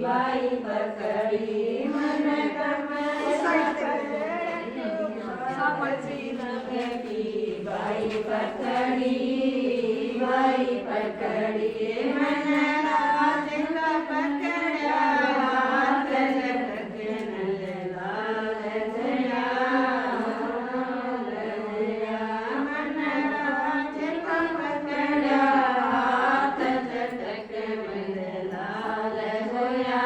by पकड़ी मन समझी लगी बाई पकड़ी मन राज का पकड़ा हाथ झटक नल लाल जया मन राज का पकड़ा हाथ झटक नल लाल होया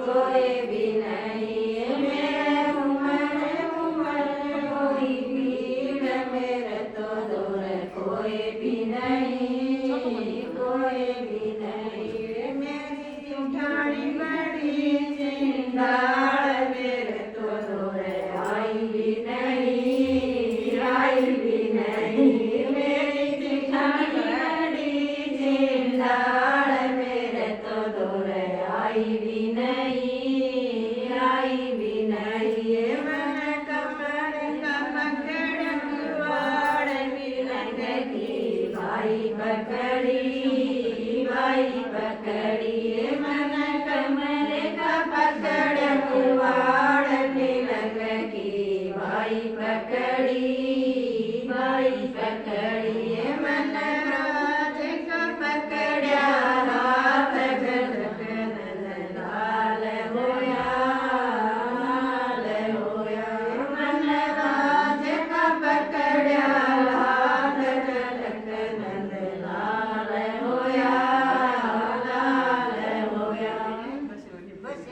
कोई भी नहीं मेरे उमर कोई भीड़ मेरे तो दूर कोई भी नहीं मेरी उठानी बड़ी जिंदाड़ मेरे तो दूर आई भी नहीं मेरी जिठानी बड़ी जिंदाड़ मेरे तो दूर आई भी नहीं मन कमर का पकड़ कुवाड़ मिलन की बाई पकड़ी मन कमर का पकड़ कुवाड़ मिलन की बाई पकड़ी मन राज का पकड़ा हाथ झटक नल लाल होया मन राज का पकड़ा हाथ झटक नल लाल होया बस